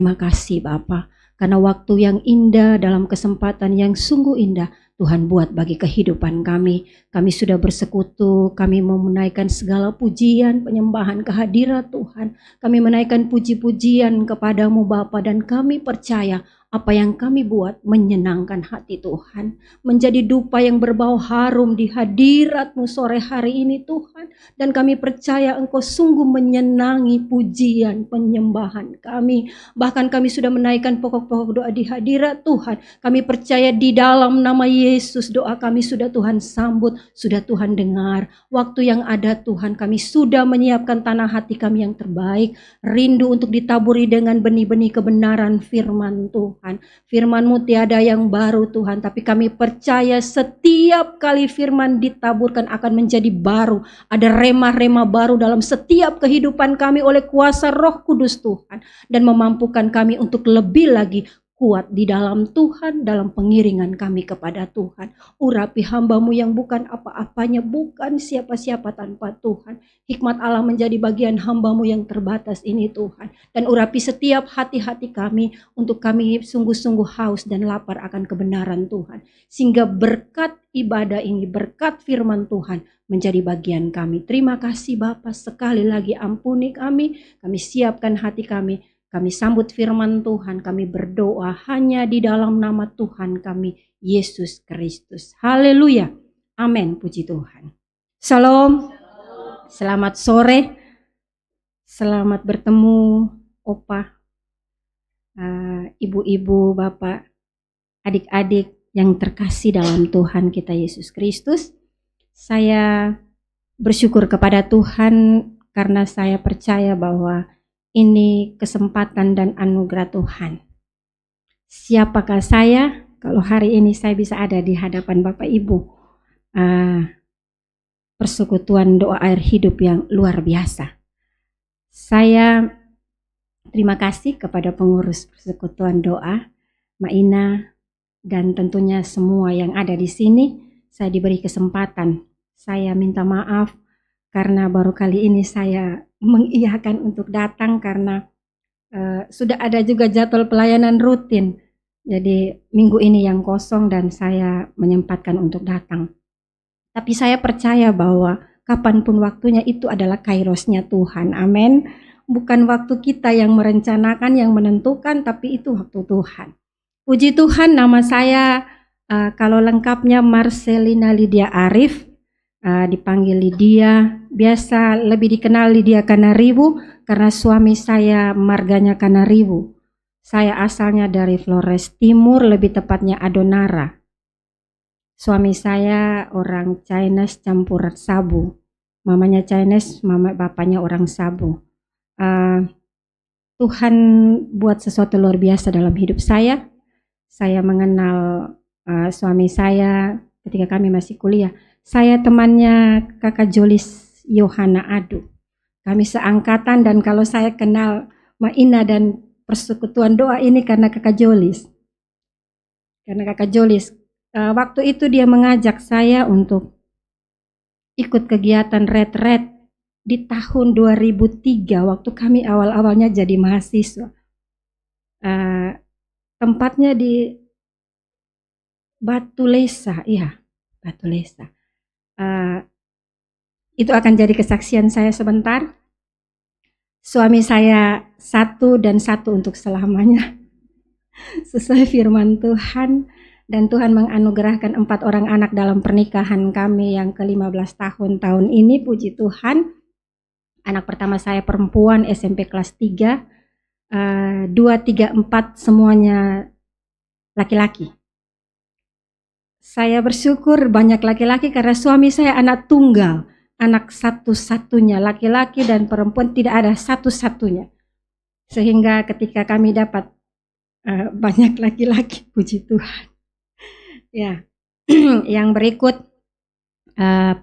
Terima kasih Bapa, karena waktu yang indah dalam kesempatan yang sungguh indah Tuhan buat bagi kehidupan kami. Kami sudah bersekutu, kami mau menaikkan segala pujian, penyembahan kehadirat Tuhan. Kami menaikkan puji-pujian kepadamu Bapa, dan kami percaya apa yang kami buat menyenangkan hati Tuhan. Menjadi dupa yang berbau harum di hadirat-Mu sore hari ini Tuhan. Dan kami percaya Engkau sungguh menyenangi pujian penyembahan kami. Bahkan kami sudah menaikkan pokok-pokok doa di hadirat Tuhan. Kami percaya di dalam nama Yesus doa kami sudah Tuhan sambut, sudah Tuhan dengar. Waktu yang ada Tuhan, kami sudah menyiapkan tanah hati kami yang terbaik. Rindu untuk ditaburi dengan benih-benih kebenaran firman Tuhan. Firman-Mu tiada yang baru Tuhan, tapi kami percaya setiap kali firman ditaburkan akan menjadi baru. Ada rema-rema baru dalam setiap kehidupan kami oleh kuasa Roh Kudus Tuhan. Dan memampukan kami untuk lebih lagi kuat di dalam Tuhan, dalam pengiringan kami kepada Tuhan. Urapi hamba-Mu yang bukan apa-apanya, bukan siapa-siapa tanpa Tuhan. Hikmat Allah menjadi bagian hamba-Mu yang terbatas ini Tuhan. Dan urapi setiap hati-hati kami, untuk kami sungguh-sungguh haus dan lapar akan kebenaran Tuhan. Sehingga berkat ibadah ini, berkat firman Tuhan menjadi bagian kami. Terima kasih Bapa, sekali lagi ampuni kami siapkan hati kami sambut firman Tuhan, kami berdoa hanya di dalam nama Tuhan kami, Yesus Kristus. Haleluya. Amin, puji Tuhan. Shalom. Selamat sore. Selamat bertemu Opa, ibu-ibu, bapak, adik-adik yang terkasih dalam Tuhan kita Yesus Kristus. Saya bersyukur kepada Tuhan karena saya percaya bahwa ini kesempatan dan anugerah Tuhan. Siapakah saya kalau hari ini saya bisa ada di hadapan Bapak Ibu? Persekutuan doa air hidup yang luar biasa. Saya terima kasih kepada pengurus persekutuan doa, Maina, dan tentunya semua yang ada di sini. Saya diberi kesempatan. Saya minta maaf karena baru kali ini saya mengiyakan untuk datang karena sudah ada juga jadwal pelayanan rutin. Jadi minggu ini yang kosong dan saya menyempatkan untuk datang. Tapi saya percaya bahwa kapanpun waktunya itu adalah kairosnya Tuhan. Amin. Bukan waktu kita yang merencanakan, yang menentukan, tapi itu waktu Tuhan. Puji Tuhan, nama saya kalau lengkapnya Marcelina Lydia Arif. Dipanggil Lydia, biasa lebih dikenal Lydia Kanariwu karena suami saya marganya Kanariwu. Saya asalnya dari Flores Timur, lebih tepatnya Adonara. Suami saya orang Chinese campuran Sabu. Mamanya Chinese, bapaknya orang Sabu. Tuhan buat sesuatu luar biasa dalam hidup saya. Saya mengenal suami saya ketika kami masih kuliah. Saya temannya kakak Jolis Yohana Adu. Kami seangkatan dan kalau saya kenal Maina dan persekutuan doa ini karena kakak Jolis. Karena kakak Jolis, waktu itu dia mengajak saya untuk ikut kegiatan retret di tahun 2003 waktu kami awal-awalnya jadi mahasiswa. Tempatnya di Batu Lesa, iya Batu Lesa. Itu akan jadi kesaksian saya sebentar. Suami saya satu dan satu untuk selamanya. Sesuai firman Tuhan. Dan Tuhan menganugerahkan 4 orang anak dalam pernikahan kami yang ke-15 tahun ini. Puji Tuhan. Anak pertama saya perempuan SMP kelas 3. 2, 3, 4 semuanya laki-laki. Saya bersyukur banyak laki-laki karena suami saya anak tunggal. Anak satu-satunya, laki-laki dan perempuan, tidak ada satu-satunya. Sehingga ketika kami dapat banyak laki-laki, puji Tuhan. Ya, yang berikut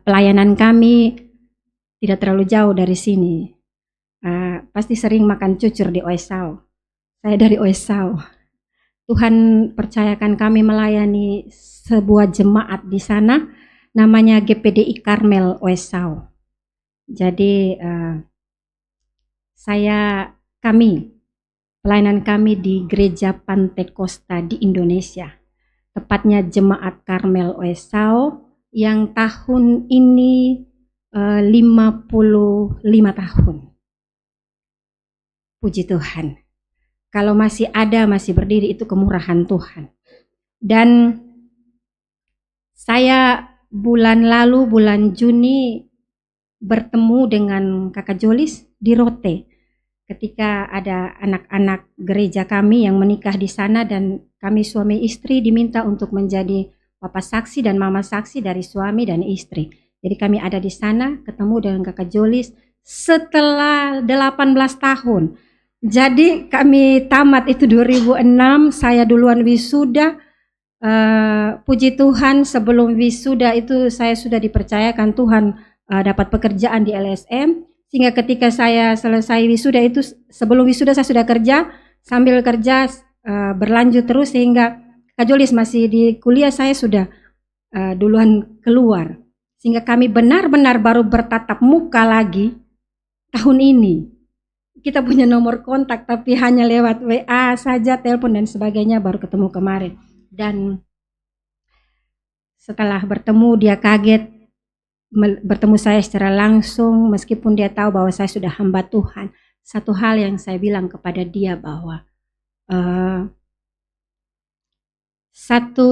pelayanan kami tidak terlalu jauh dari sini. Pasti sering makan cucur di Oesau. Saya dari Oesau. Tuhan percayakan kami melayani sebuah jemaat di sana. Namanya GPDI Karmel Oesau. Jadi kami pelayanan kami di Gereja Pantekosta di Indonesia, tepatnya Jemaat Karmel Oesau yang tahun ini 55 tahun. Puji Tuhan. Kalau masih ada, masih berdiri, itu kemurahan Tuhan. Dan saya bulan lalu, bulan Juni, bertemu dengan Kakak Jolis di Rote. Ketika ada anak-anak gereja kami yang menikah di sana, dan kami suami istri diminta untuk menjadi Bapak saksi dan Mama saksi dari suami dan istri. Jadi kami ada di sana, ketemu dengan Kakak Jolis setelah 18 tahun. Jadi kami tamat itu 2006, saya duluan wisuda. Puji Tuhan, sebelum wisuda itu saya sudah dipercayakan Tuhan dapat pekerjaan di LSM. Sehingga ketika saya selesai wisuda itu, sebelum wisuda saya sudah kerja, sambil kerja berlanjut terus, sehingga Kak Jolis masih di kuliah, saya sudah duluan keluar. Sehingga kami benar-benar baru bertatap muka lagi tahun ini. Kita punya nomor kontak tapi hanya lewat WA saja, telepon dan sebagainya, baru ketemu kemarin. Dan setelah bertemu, dia kaget bertemu saya secara langsung, meskipun dia tahu bahwa saya sudah hamba Tuhan. Satu hal yang saya bilang kepada dia bahwa satu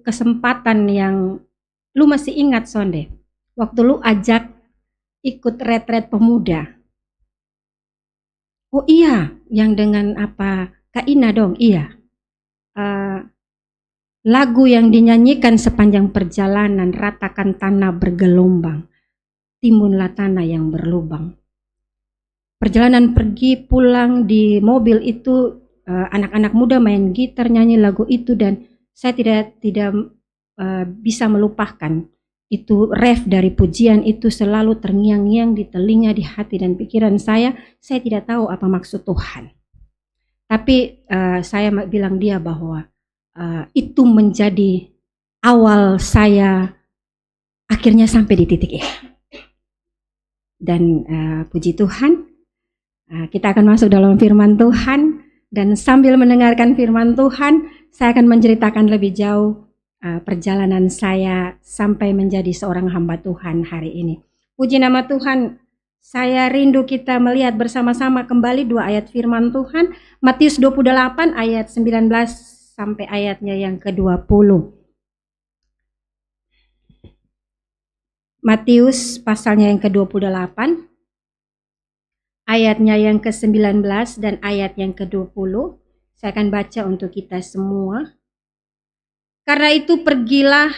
kesempatan yang lu masih ingat, Sonde, waktu lu ajak ikut retret pemuda. Oh iya, yang dengan apa, Kak Ina dong, iya. Lagu yang dinyanyikan sepanjang perjalanan, ratakan tanah bergelombang, timbunlah tanah yang berlubang. Perjalanan pergi pulang di mobil itu, anak-anak muda main gitar, nyanyi lagu itu, dan saya tidak bisa melupakan. Itu ref dari pujian itu selalu terngiang-ngiang di telinga, di hati dan pikiran saya. Saya tidak tahu apa maksud Tuhan. Tapi saya bilang dia bahwa itu menjadi awal saya akhirnya sampai di titik ini. Dan puji Tuhan, kita akan masuk dalam firman Tuhan. Dan sambil mendengarkan firman Tuhan, saya akan menceritakan lebih jauh perjalanan saya sampai menjadi seorang hamba Tuhan hari ini. Puji nama Tuhan, saya rindu kita melihat bersama-sama kembali dua ayat firman Tuhan. Matius 28 ayat 19 sampai ayatnya yang ke-20. Matius pasalnya yang ke-28, ayatnya yang ke-19 dan ayat yang ke-20. Saya akan baca untuk kita semua. Karena itu pergilah,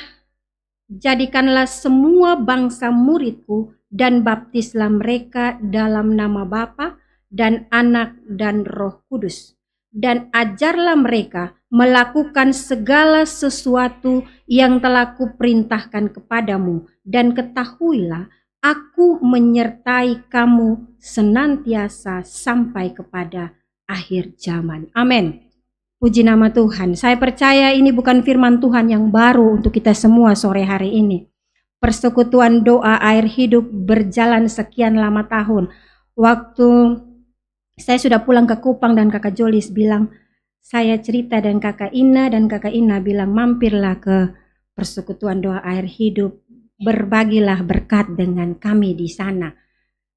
jadikanlah semua bangsa muridku dan baptislah mereka dalam nama Bapa dan Anak dan Roh Kudus. Dan ajarlah mereka melakukan segala sesuatu yang telah kuperintahkan kepadamu. Dan ketahuilah, aku menyertai kamu senantiasa sampai kepada akhir zaman. Amin. Puji nama Tuhan. Saya percaya ini bukan firman Tuhan yang baru untuk kita semua sore hari ini. Persekutuan doa air hidup berjalan sekian lama tahun. Waktu saya sudah pulang ke Kupang dan Kakak Jolis bilang, saya cerita dan Kakak Ina bilang, mampirlah ke persekutuan doa air hidup, berbagilah berkat dengan kami di sana.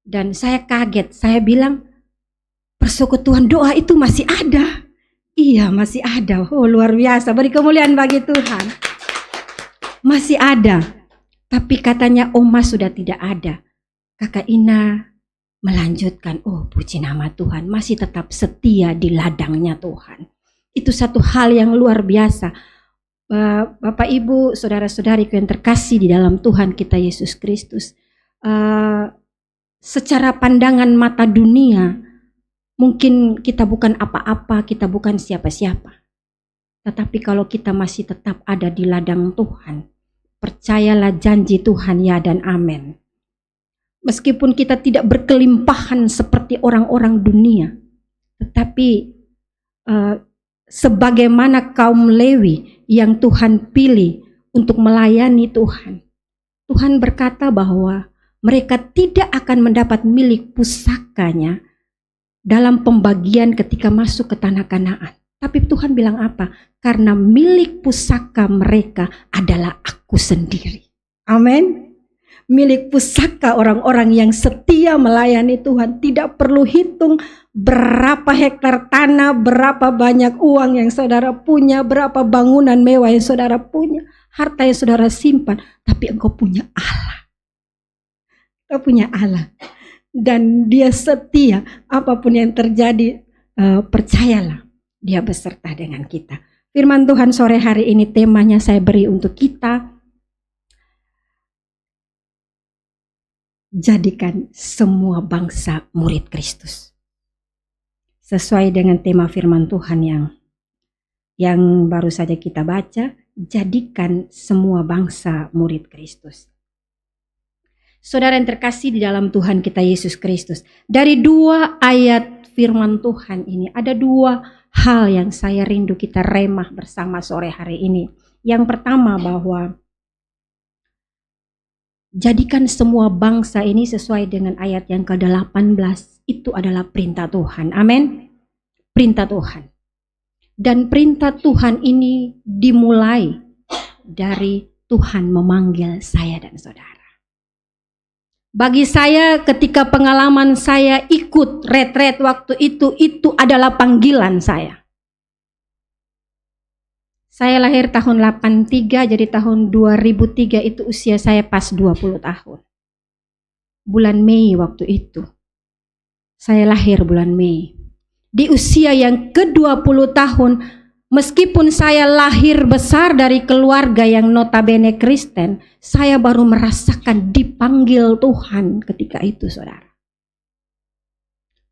Dan saya kaget, saya bilang, persekutuan doa itu masih ada. Iya, masih ada. Oh, luar biasa. Beri kemuliaan bagi Tuhan. Masih ada. Tapi katanya Oma sudah tidak ada. Kakak Ina melanjutkan, oh puji nama Tuhan, masih tetap setia di ladangnya Tuhan. Itu satu hal yang luar biasa. Bapak Ibu, saudara-saudariku yang terkasih di dalam Tuhan kita Yesus Kristus. Secara pandangan mata dunia, mungkin kita bukan apa-apa, kita bukan siapa-siapa. Tetapi kalau kita masih tetap ada di ladang Tuhan, percayalah janji Tuhan ya dan amin. Meskipun kita tidak berkelimpahan seperti orang-orang dunia, tetapi sebagaimana kaum Lewi yang Tuhan pilih untuk melayani Tuhan, Tuhan berkata bahwa mereka tidak akan mendapat milik pusakanya dalam pembagian ketika masuk ke tanah Kanaan. Tapi Tuhan bilang apa? Karena milik pusaka mereka adalah aku sendiri. Amin. Milik pusaka orang-orang yang setia melayani Tuhan. Tidak perlu hitung berapa hektar tanah, berapa banyak uang yang saudara punya, berapa bangunan mewah yang saudara punya, harta yang saudara simpan. Tapi engkau punya Allah. Engkau punya Allah. Dan dia setia, apapun yang terjadi, percayalah, dia beserta dengan kita. Firman Tuhan sore hari ini temanya saya beri untuk kita. Jadikan semua bangsa murid Kristus. Sesuai dengan tema firman Tuhan yang baru saja kita baca, jadikan semua bangsa murid Kristus. Saudara yang terkasih di dalam Tuhan kita Yesus Kristus, dari 2 ayat firman Tuhan ini ada 2 hal yang saya rindu kita remah bersama sore hari ini. Yang pertama, bahwa jadikan semua bangsa ini sesuai dengan ayat yang ke-18, itu adalah perintah Tuhan. Amin. Perintah Tuhan. Dan perintah Tuhan ini dimulai dari Tuhan memanggil saya dan saudara. Bagi saya, ketika pengalaman saya ikut retret waktu itu adalah panggilan saya. Saya lahir tahun 83, jadi tahun 2003 itu usia saya pas 20 tahun. Bulan Mei waktu itu. Saya lahir bulan Mei. Di usia yang ke-20 tahun, meskipun saya lahir besar dari keluarga yang notabene Kristen, saya baru merasakan dipanggil Tuhan ketika itu, saudara.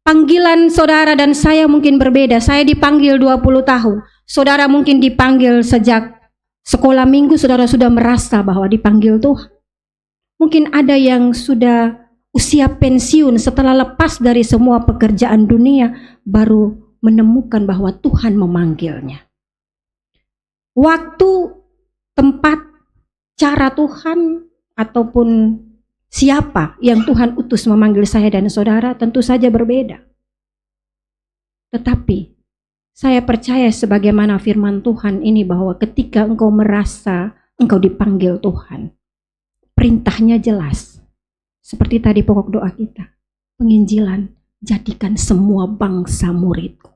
Panggilan saudara dan saya mungkin berbeda. Saya dipanggil 20 tahun. Saudara mungkin dipanggil sejak sekolah minggu, saudara sudah merasa bahwa dipanggil Tuhan. Mungkin ada yang sudah usia pensiun setelah lepas dari semua pekerjaan dunia, baru menemukan bahwa Tuhan memanggilnya. Waktu, tempat, cara Tuhan, ataupun siapa yang Tuhan utus memanggil saya dan saudara tentu saja berbeda. Tetapi saya percaya sebagaimana firman Tuhan ini, bahwa ketika engkau merasa engkau dipanggil Tuhan, perintahnya jelas. Seperti tadi pokok doa kita, penginjilan, jadikan semua bangsa muridku.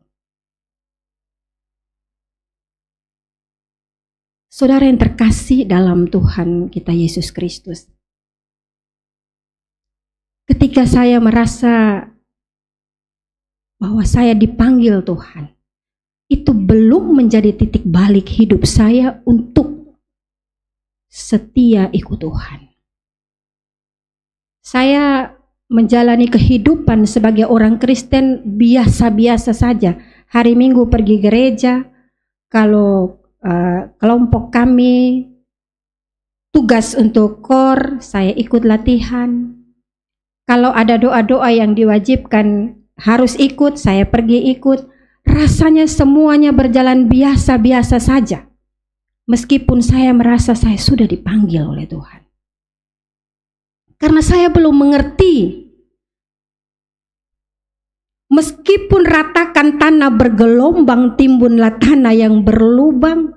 Saudara yang terkasih dalam Tuhan kita Yesus Kristus, ketika saya merasa bahwa saya dipanggil Tuhan, itu belum menjadi titik balik hidup saya untuk setia ikut Tuhan. Saya menjalani kehidupan sebagai orang Kristen biasa-biasa saja. Hari Minggu pergi gereja, kalau kelompok kami tugas untuk KOR, saya ikut latihan. Kalau ada doa-doa yang diwajibkan harus ikut, saya pergi ikut. Rasanya semuanya berjalan biasa-biasa saja. Meskipun saya merasa saya sudah dipanggil oleh Tuhan. Karena saya belum mengerti. Meskipun ratakan tanah bergelombang, timbunlah tanah yang berlubang.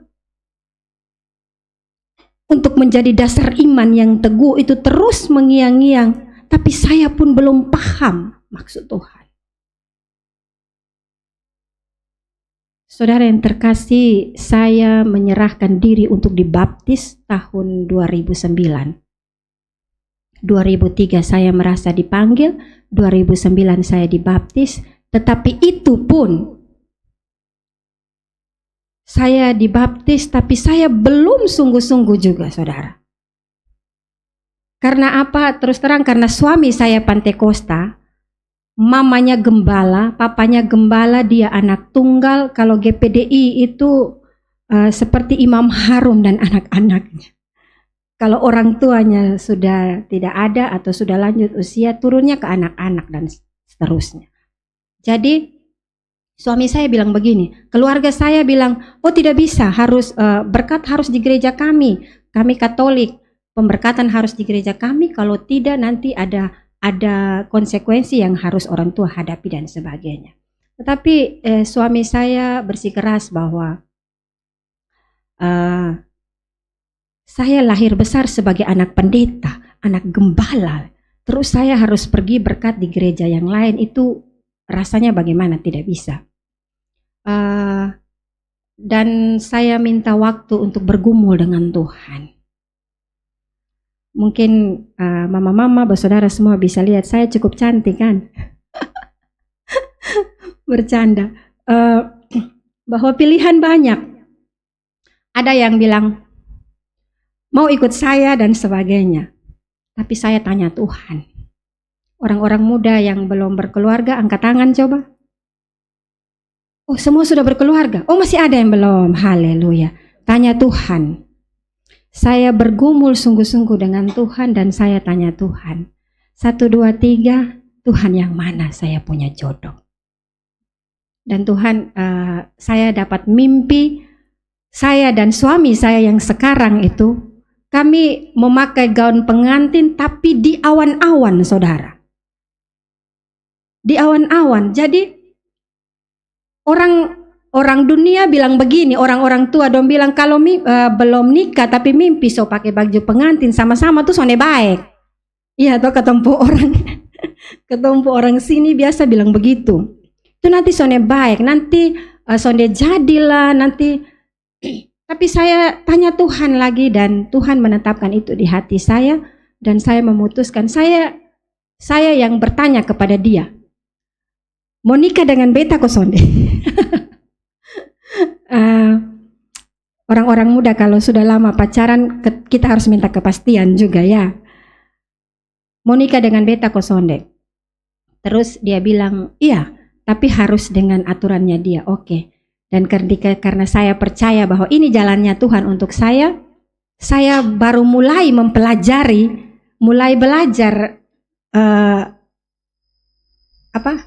Untuk menjadi dasar iman yang teguh itu terus mengiang-ngiang. Tapi saya pun belum paham maksud Tuhan. Saudara yang terkasih, saya menyerahkan diri untuk dibaptis tahun 2009. 2003 saya merasa dipanggil, 2009 saya dibaptis, tetapi itu pun saya dibaptis, tapi saya belum sungguh-sungguh juga, saudara. Karena apa? Terus terang, karena suami saya Pantekosta, mamanya gembala, papanya gembala, dia anak tunggal. Kalau GPDI itu seperti Imam Harun dan anak-anaknya. Kalau orang tuanya sudah tidak ada atau sudah lanjut usia, turunnya ke anak-anak dan seterusnya. Jadi suami saya bilang begini, keluarga saya bilang, oh tidak bisa, harus berkat harus di gereja kami Katolik, pemberkatan harus di gereja kami, kalau tidak nanti ada ada konsekuensi yang harus orang tua hadapi dan sebagainya. Tetapi suami saya bersikeras bahwa saya lahir besar sebagai anak pendeta, anak gembala. Terus saya harus pergi berkat di gereja yang lain, itu rasanya bagaimana, tidak bisa. Dan saya minta waktu untuk bergumul dengan Tuhan. Mungkin mama-mama, bersaudara semua bisa lihat saya cukup cantik kan? Bercanda. Bahwa pilihan banyak. Ada yang bilang mau ikut saya dan sebagainya. Tapi saya tanya Tuhan. Orang-orang muda yang belum berkeluarga, angkat tangan coba. Oh, semua sudah berkeluarga. Oh, masih ada yang belum. Haleluya. Tanya Tuhan. Saya bergumul sungguh-sungguh dengan Tuhan dan saya tanya Tuhan. 1, 2, 3, Tuhan yang mana saya punya jodoh. Dan Tuhan, saya dapat mimpi, saya dan suami saya yang sekarang itu, kami memakai gaun pengantin tapi di awan-awan, saudara. Di awan-awan. Jadi orang dunia bilang begini, orang-orang tua dong bilang kalau belum nikah tapi mimpi so pakai baju pengantin sama-sama tuh sone baik. Iya, atau ketemu orang sini biasa bilang begitu. Itu nanti sone baik, nanti sone jadilah nanti. Tapi saya tanya Tuhan lagi dan Tuhan menetapkan itu di hati saya dan saya memutuskan, saya yang bertanya kepada dia. Mau nikah dengan beta kok sonde? Orang-orang muda kalau sudah lama pacaran kita harus minta kepastian juga ya. Mau nikah dengan beta kok sonde? Terus dia bilang iya, tapi harus dengan aturannya dia. Oke. Dan karena saya percaya bahwa ini jalannya Tuhan untuk saya baru mulai mempelajari, mulai belajar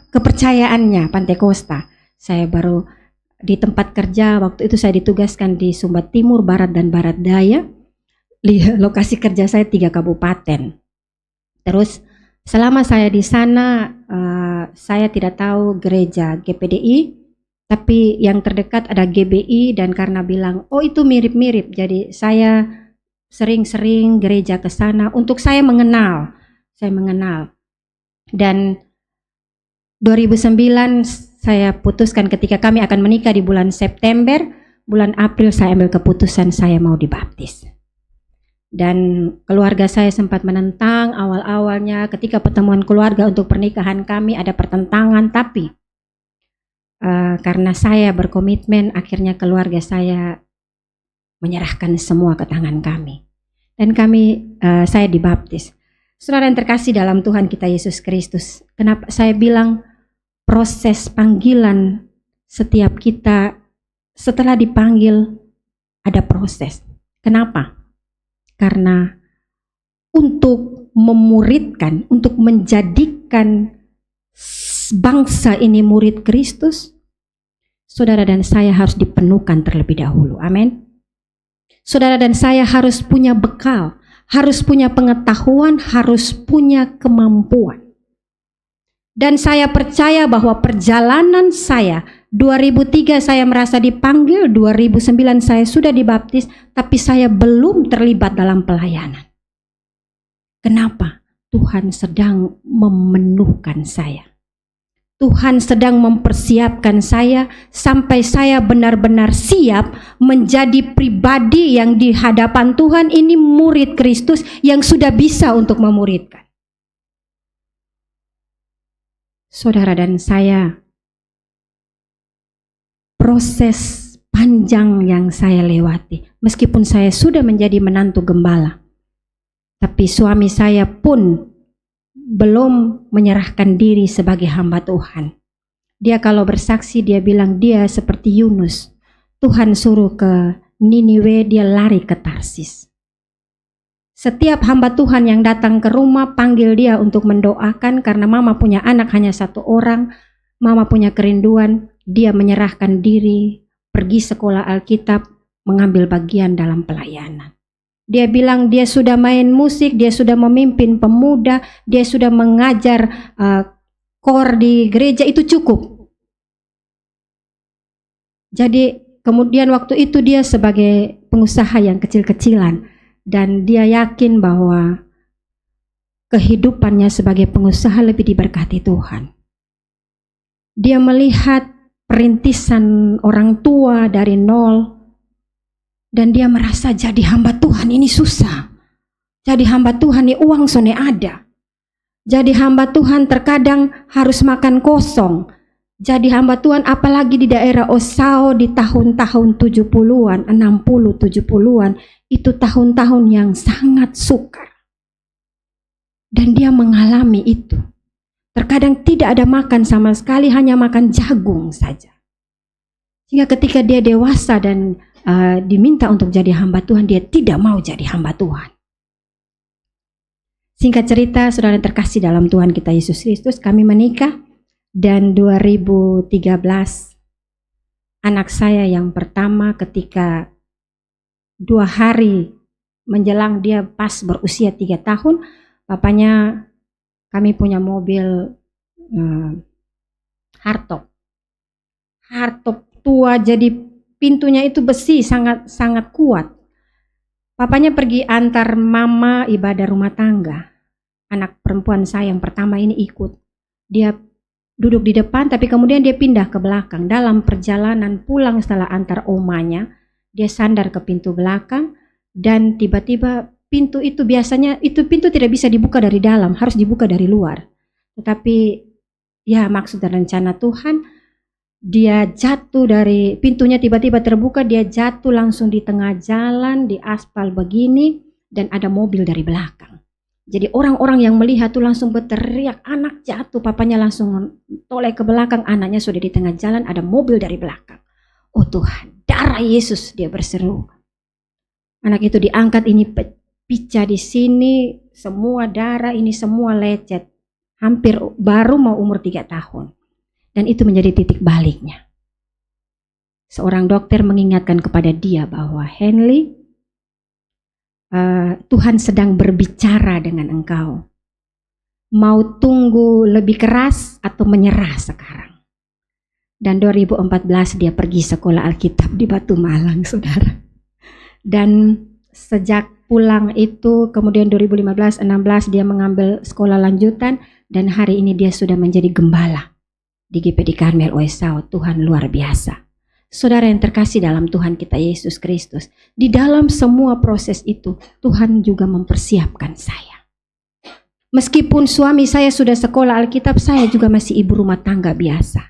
kepercayaannya Pantekosta. Saya baru di tempat kerja, waktu itu saya ditugaskan di Sumba Timur, Barat, dan Barat Daya. Lokasi kerja saya 3 kabupaten. Terus selama saya di sana, saya tidak tahu gereja GPDI, tapi yang terdekat ada GBI, dan karena bilang, oh itu mirip-mirip, jadi saya sering-sering gereja ke sana untuk saya mengenal. Dan 2009 saya putuskan ketika kami akan menikah di bulan September, bulan April saya ambil keputusan saya mau dibaptis. Dan keluarga saya sempat menentang awal-awalnya ketika pertemuan keluarga untuk pernikahan kami ada pertentangan, tapi karena saya berkomitmen akhirnya keluarga saya menyerahkan semua ke tangan kami. Dan saya dibaptis. Saudara yang terkasih dalam Tuhan kita Yesus Kristus, kenapa saya bilang proses panggilan setiap kita setelah dipanggil ada proses. Kenapa? Karena untuk memuridkan, untuk menjadikan bangsa ini murid Kristus, saudara dan saya harus dipenuhkan terlebih dahulu. Amin. Saudara dan saya harus punya bekal, harus punya pengetahuan, harus punya kemampuan. Dan saya percaya bahwa perjalanan saya, 2003 saya merasa dipanggil, 2009 saya sudah dibaptis, tapi saya belum terlibat dalam pelayanan. Kenapa? Tuhan sedang memenuhkan saya. Tuhan sedang mempersiapkan saya sampai saya benar-benar siap menjadi pribadi yang di hadapan Tuhan ini murid Kristus yang sudah bisa untuk memuridkan. Saudara dan saya, proses panjang yang saya lewati, meskipun saya sudah menjadi menantu gembala, tapi suami saya pun belum menyerahkan diri sebagai hamba Tuhan. Dia kalau bersaksi, dia bilang dia seperti Yunus. Tuhan suruh ke Niniwe, dia lari ke Tarsis. Setiap hamba Tuhan yang datang ke rumah, panggil dia untuk mendoakan, karena mama punya anak hanya 1 orang, mama punya kerinduan, dia menyerahkan diri, pergi sekolah Alkitab, mengambil bagian dalam pelayanan. Dia bilang dia sudah main musik, dia sudah memimpin pemuda, dia sudah mengajar kor di gereja, itu cukup. Jadi kemudian waktu itu dia sebagai pengusaha yang kecil-kecilan, dan dia yakin bahwa kehidupannya sebagai pengusaha lebih diberkati Tuhan. Dia melihat perintisan orang tua dari nol, dan dia merasa jadi hamba Tuhan ini susah. Jadi hamba Tuhan ini uang sone ada. Jadi hamba Tuhan terkadang harus makan kosong. Jadi hamba Tuhan apalagi di daerah Osao di tahun-tahun 70-an, 60, 70-an, itu tahun-tahun yang sangat sukar. Dan dia mengalami itu. Terkadang tidak ada makan sama sekali, hanya makan jagung saja. Sehingga ketika dia dewasa dan diminta untuk jadi hamba Tuhan, dia tidak mau jadi hamba Tuhan. Singkat cerita, saudara terkasih dalam Tuhan kita Yesus Kristus, kami menikah, dan 2013 anak saya yang pertama, ketika 2 hari menjelang dia pas berusia 3 tahun, papanya, kami punya mobil hardtop tua, jadi pintunya itu besi, sangat kuat. Papanya pergi antar mama ibadah rumah tangga. Anak perempuan saya yang pertama ini ikut. Dia duduk di depan, tapi kemudian dia pindah ke belakang. Dalam perjalanan pulang setelah antar omanya, dia sandar ke pintu belakang, dan tiba-tiba pintu itu, biasanya itu pintu tidak bisa dibuka dari dalam, harus dibuka dari luar. Tetapi ya maksud dan rencana Tuhan, dia jatuh dari pintunya, tiba-tiba terbuka, dia jatuh langsung di tengah jalan, di aspal begini, dan ada mobil dari belakang. Jadi orang-orang yang melihat tuh langsung berteriak, anak jatuh, papanya langsung toleh ke belakang, anaknya sudah di tengah jalan, ada mobil dari belakang. Oh Tuhan, darah Yesus, dia berseru. Anak itu diangkat, ini picah di sini, semua darah, ini semua lecet. Hampir baru mau umur 3 tahun. Dan itu menjadi titik baliknya. Seorang dokter mengingatkan kepada dia bahwa Henley, Tuhan sedang berbicara dengan engkau. Mau tunggu lebih keras atau menyerah sekarang? Dan 2014 dia pergi sekolah Alkitab di Batu Malang, saudara. Dan sejak pulang itu, kemudian 2015-16 dia mengambil sekolah lanjutan, dan hari ini dia sudah menjadi gembala di GPD Karmel Osao. Tuhan luar biasa. Saudara yang terkasih dalam Tuhan kita Yesus Kristus, di dalam semua proses itu Tuhan juga mempersiapkan saya. Meskipun suami saya sudah sekolah Alkitab, saya juga masih ibu rumah tangga biasa.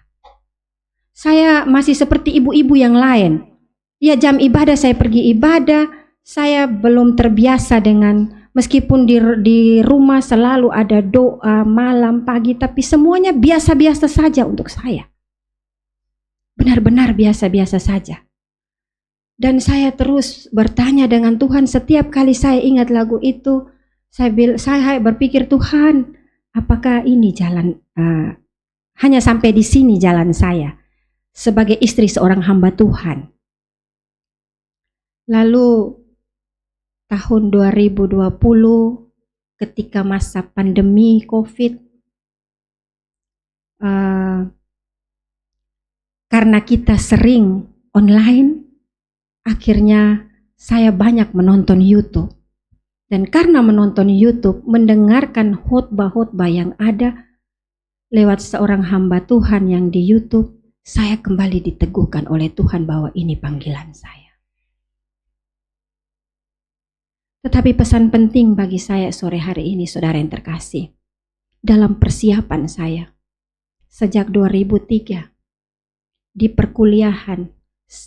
Saya masih seperti ibu-ibu yang lain. Ya, jam ibadah saya pergi ibadah, saya belum terbiasa dengan, meskipun di rumah selalu ada doa malam, pagi, tapi semuanya biasa-biasa saja untuk saya. Benar-benar biasa-biasa saja. Dan saya terus bertanya dengan Tuhan, setiap kali saya ingat lagu itu, saya berpikir, Tuhan, apakah ini jalan, hanya sampai di sini jalan saya sebagai istri seorang hamba Tuhan. Lalu tahun 2020 ketika masa pandemi COVID, karena kita sering online, akhirnya saya banyak menonton YouTube. Dan karena menonton YouTube, mendengarkan khotbah-khotbah yang ada lewat seorang hamba Tuhan yang di YouTube, saya kembali diteguhkan oleh Tuhan bahwa ini panggilan saya. Tetapi pesan penting bagi saya sore hari ini, saudara yang terkasih, dalam persiapan saya sejak 2003 di perkuliahan,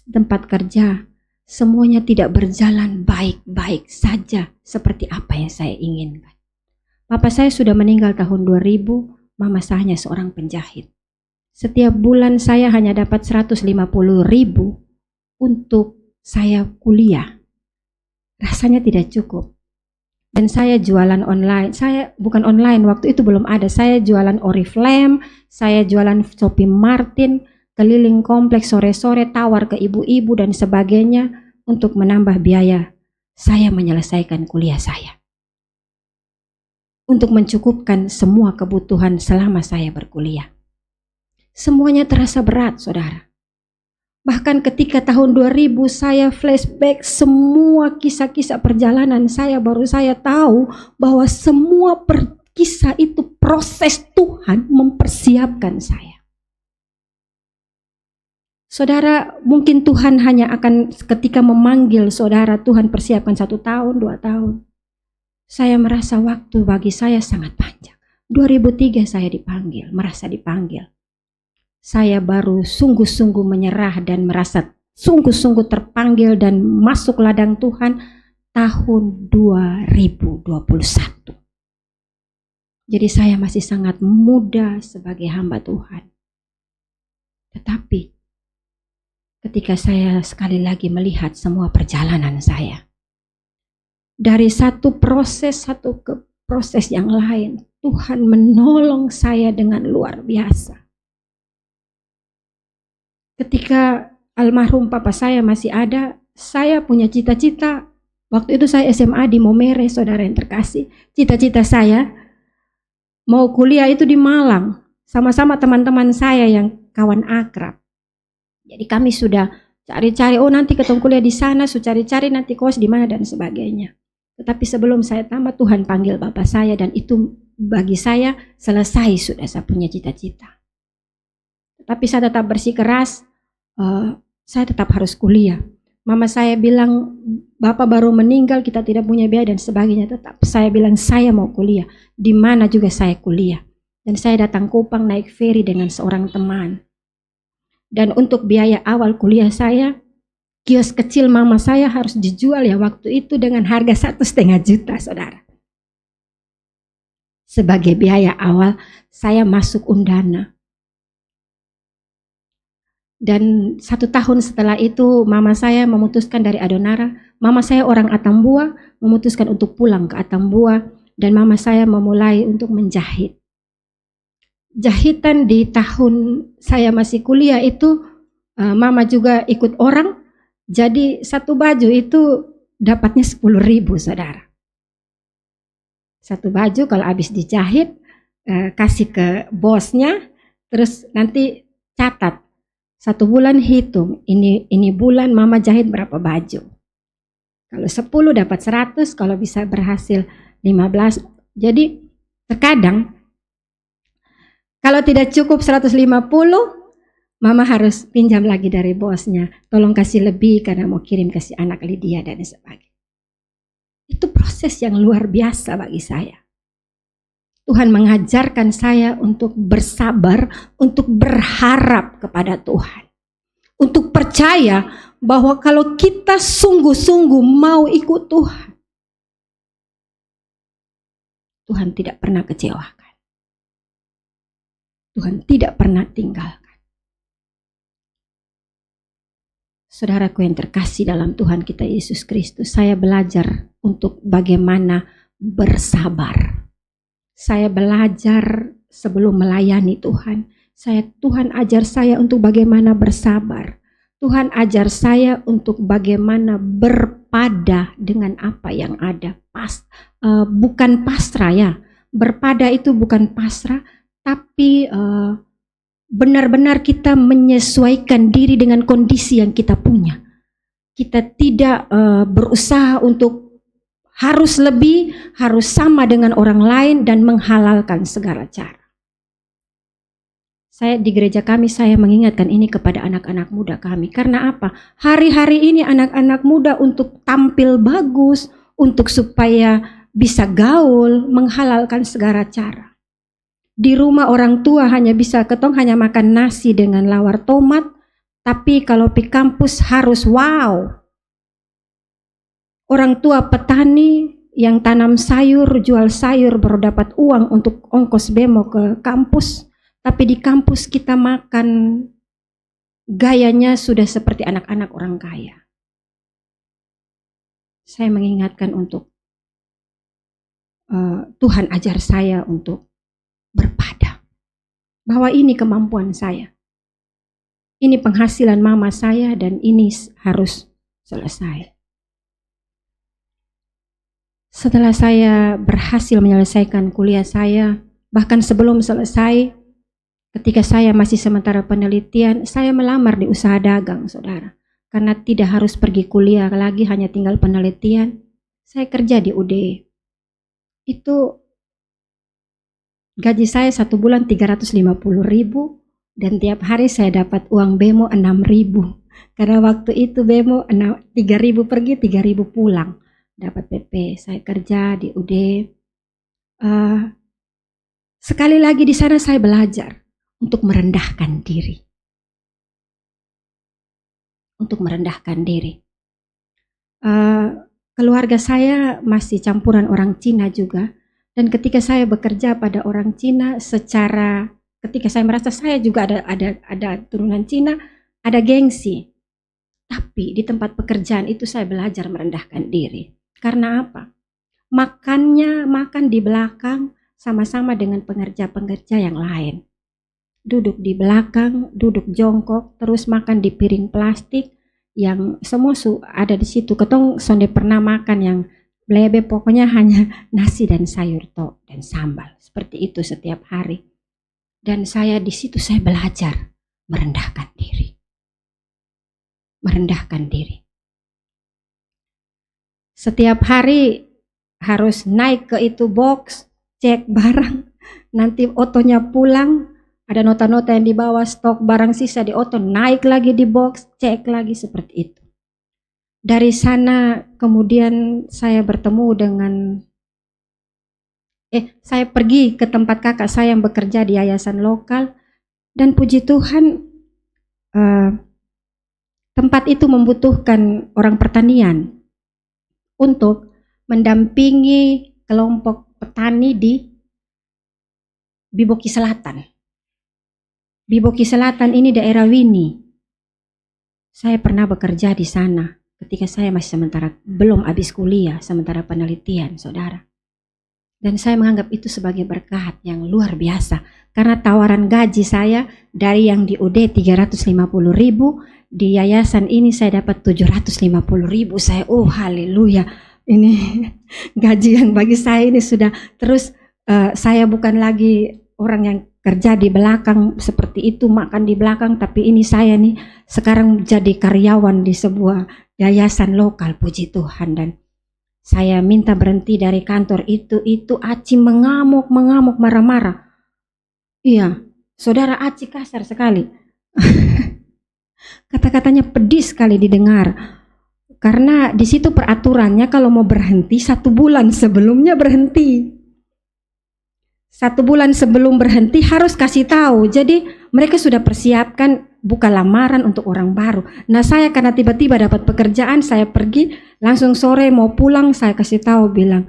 tempat kerja, semuanya tidak berjalan baik-baik saja seperti apa yang saya inginkan. Papa saya sudah meninggal tahun 2000, mama saya hanya seorang penjahit. Setiap bulan saya hanya dapat 150.000 untuk saya kuliah. Rasanya tidak cukup. Dan saya jualan online. Saya bukan online, waktu itu belum ada. Saya jualan Oriflame, saya jualan Shopee Martin, keliling kompleks sore-sore, tawar ke ibu-ibu dan sebagainya untuk menambah biaya saya menyelesaikan kuliah saya. Untuk mencukupkan semua kebutuhan selama saya berkuliah. Semuanya terasa berat, saudara. Bahkan ketika tahun 2000 saya flashback semua kisah-kisah perjalanan saya, baru saya tahu bahwa semua kisah itu proses Tuhan mempersiapkan saya. Saudara, mungkin Tuhan hanya akan ketika memanggil saudara, Tuhan persiapkan 1 tahun, 2 tahun. Saya merasa waktu bagi saya sangat panjang. 2003 saya dipanggil, merasa dipanggil. Saya baru sungguh-sungguh menyerah dan merasa sungguh-sungguh terpanggil dan masuk ladang Tuhan tahun 2021. Jadi saya masih sangat muda sebagai hamba Tuhan. Tetapi ketika saya sekali lagi melihat semua perjalanan saya, dari satu proses ke proses yang lain, Tuhan menolong saya dengan luar biasa. Ketika almarhum papa saya masih ada, saya punya cita-cita. Waktu itu saya SMA di Momere, saudara yang terkasih. Cita-cita saya mau kuliah itu di Malang, sama-sama teman-teman saya yang kawan akrab. Jadi kami sudah cari-cari, oh nanti ketemu kuliah di sana, sudah cari-cari nanti kos di mana dan sebagainya. Tetapi sebelum saya tamat, Tuhan panggil bapak saya dan itu bagi saya selesai sudah saya punya cita-cita. Tapi saya tetap bersikeras, saya tetap harus kuliah. Mama saya bilang, bapak baru meninggal, kita tidak punya biaya dan sebagainya. Tetap saya bilang, saya mau kuliah. Di mana juga saya kuliah. Dan saya datang Kupang naik feri dengan seorang teman. Dan untuk biaya awal kuliah saya, kios kecil mama saya harus dijual ya waktu itu dengan harga 1,5 juta, saudara. Sebagai biaya awal, saya masuk Undana. Dan 1 tahun setelah itu mama saya memutuskan dari Adonara. Mama saya orang Atambua, memutuskan untuk pulang ke Atambua. Dan mama saya memulai untuk menjahit. Jahitan di tahun saya masih kuliah itu, mama juga ikut orang. Jadi 1 baju itu dapatnya 10.000, saudara. 1 baju kalau habis dijahit, kasih ke bosnya, terus nanti catat. 1 bulan hitung, ini bulan mama jahit berapa baju. Kalau 10 dapat 100, kalau bisa berhasil 15. Jadi terkadang kalau tidak cukup 150, mama harus pinjam lagi dari bosnya. Tolong kasih lebih karena mau kirim ke si anak Lydia dan sebagainya. Itu proses yang luar biasa bagi saya. Tuhan mengajarkan saya untuk bersabar, untuk berharap kepada Tuhan. Untuk percaya bahwa kalau kita sungguh-sungguh mau ikut Tuhan, Tuhan tidak pernah kecewakan. Tuhan tidak pernah tinggalkan. Saudaraku yang terkasih dalam Tuhan kita Yesus Kristus, saya belajar untuk bagaimana bersabar. Saya belajar sebelum melayani Tuhan. Tuhan ajar saya untuk bagaimana bersabar. Tuhan ajar saya untuk bagaimana berpada dengan apa yang ada. Bukan pasrah ya. Berpada itu bukan pasrah, tapi benar-benar kita menyesuaikan diri dengan kondisi yang kita punya. Kita tidak berusaha untuk harus lebih, harus sama dengan orang lain dan menghalalkan segala cara. Saya di gereja kami, saya mengingatkan ini kepada anak-anak muda kami. Karena apa? Hari-hari ini anak-anak muda untuk tampil bagus, untuk supaya bisa gaul, menghalalkan segala cara. Di rumah orang tua hanya bisa ketong hanya makan nasi dengan lawar tomat, tapi kalau di kampus harus wow. Orang tua petani yang tanam sayur, jual sayur baru dapat uang untuk ongkos bemo ke kampus. Tapi di kampus kita makan gayanya sudah seperti anak-anak orang kaya. Saya mengingatkan untuk Tuhan ajar saya untuk berpada. Bahwa ini kemampuan saya. Ini penghasilan mama saya dan ini harus selesai. Setelah saya berhasil menyelesaikan kuliah saya, bahkan sebelum selesai, ketika saya masih sementara penelitian, saya melamar di usaha dagang, saudara. Karena tidak harus pergi kuliah lagi, hanya tinggal penelitian. Saya kerja di UD. Itu gaji saya 1 bulan 350.000 dan tiap hari saya dapat uang bemo 6.000. Karena waktu itu bemo 3.000 pergi, 3.000 pulang. Dapat PP. Saya kerja di UD. Sekali lagi di sana saya belajar untuk merendahkan diri. Untuk merendahkan diri. Keluarga saya masih campuran orang Cina juga. Dan ketika saya bekerja pada orang Cina, ketika saya merasa saya juga ada turunan Cina, ada gengsi. Tapi di tempat pekerjaan itu saya belajar merendahkan diri. Karena apa? Makan di belakang sama-sama dengan pengerja-pengerja yang lain. Duduk di belakang, duduk jongkok, terus makan di piring plastik yang semua ada di situ. Ketong sonde pernah makan yang blebe, pokoknya hanya nasi dan sayur tok dan sambal. Seperti itu setiap hari. Dan di situ saya belajar merendahkan diri. Merendahkan diri. Setiap hari harus naik ke itu box, cek barang. Nanti otonya pulang, ada nota-nota yang dibawa, stok barang sisa di oto, naik lagi di box, cek lagi, seperti itu. Dari sana kemudian saya bertemu dengan saya pergi ke tempat kakak saya yang bekerja di yayasan lokal, dan puji Tuhan tempat itu membutuhkan orang pertanian untuk mendampingi kelompok petani di Biboki Selatan. Biboki Selatan ini daerah Wini. Saya pernah bekerja di sana ketika saya masih belum habis kuliah, sementara penelitian, saudara. Dan saya menganggap itu sebagai berkat yang luar biasa. Karena tawaran gaji saya dari yang di UD 350.000, di yayasan ini saya dapat 750.000. Saya, haleluya. Ini gaji yang bagi saya ini sudah, terus saya bukan lagi orang yang kerja di belakang seperti itu, makan di belakang, tapi ini saya nih sekarang jadi karyawan di sebuah yayasan lokal, puji Tuhan. Dan saya minta berhenti dari kantor itu Aci mengamuk, marah-marah. Iya, saudara Aci kasar sekali. Kata-katanya pedis sekali didengar. Karena di situ peraturannya kalau mau berhenti 1 bulan sebelumnya berhenti. 1 bulan sebelum berhenti harus kasih tahu. Jadi mereka sudah persiapkan buka lamaran untuk orang baru. Nah, saya karena tiba-tiba dapat pekerjaan, saya pergi langsung sore mau pulang, saya kasih tahu bilang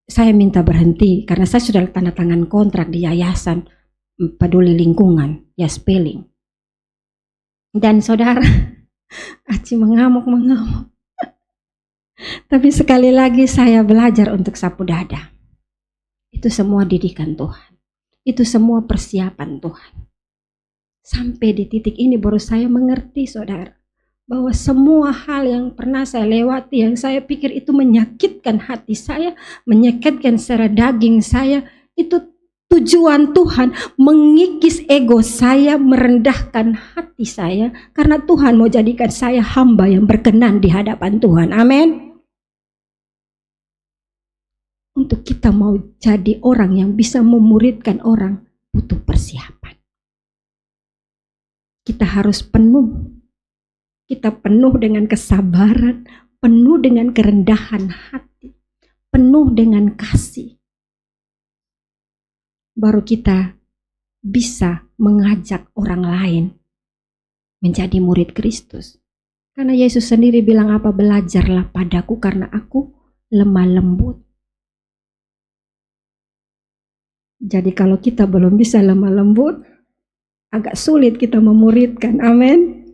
saya minta berhenti karena saya sudah tanda tangan kontrak di yayasan peduli lingkungan, ya spelling. Dan saudara Aci mengamuk. Tapi sekali lagi saya belajar untuk sapu dada. Itu semua didikan Tuhan. Itu semua persiapan Tuhan. Sampai di titik ini baru saya mengerti, saudara, bahwa semua hal yang pernah saya lewati, yang saya pikir itu menyakitkan hati saya, menyakitkan secara daging saya, itu tujuan Tuhan mengikis ego saya, merendahkan hati saya, karena Tuhan mau jadikan saya hamba yang berkenan di hadapan Tuhan. Amin. Untuk kita mau jadi orang yang bisa memuridkan orang, butuh persiapan. Kita harus penuh. Kita penuh dengan kesabaran, penuh dengan kerendahan hati, penuh dengan kasih. Baru kita bisa mengajak orang lain menjadi murid Kristus. Karena Yesus sendiri bilang apa? Belajarlah padaku karena aku lemah lembut. Jadi kalau kita belum bisa lemah lembut, agak sulit kita memuridkan. Amin.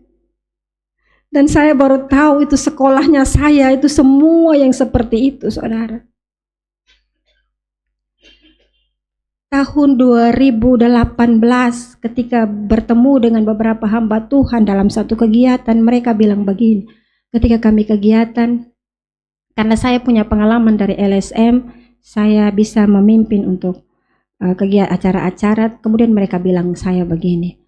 Dan saya baru tahu itu sekolahnya saya itu semua yang seperti itu, saudara. Tahun 2018 ketika bertemu dengan beberapa hamba Tuhan dalam satu kegiatan, mereka bilang begini, ketika kami kegiatan, Karena saya punya pengalaman dari LSM, saya bisa memimpin untuk kegiatan acara-acara, kemudian mereka bilang saya begini,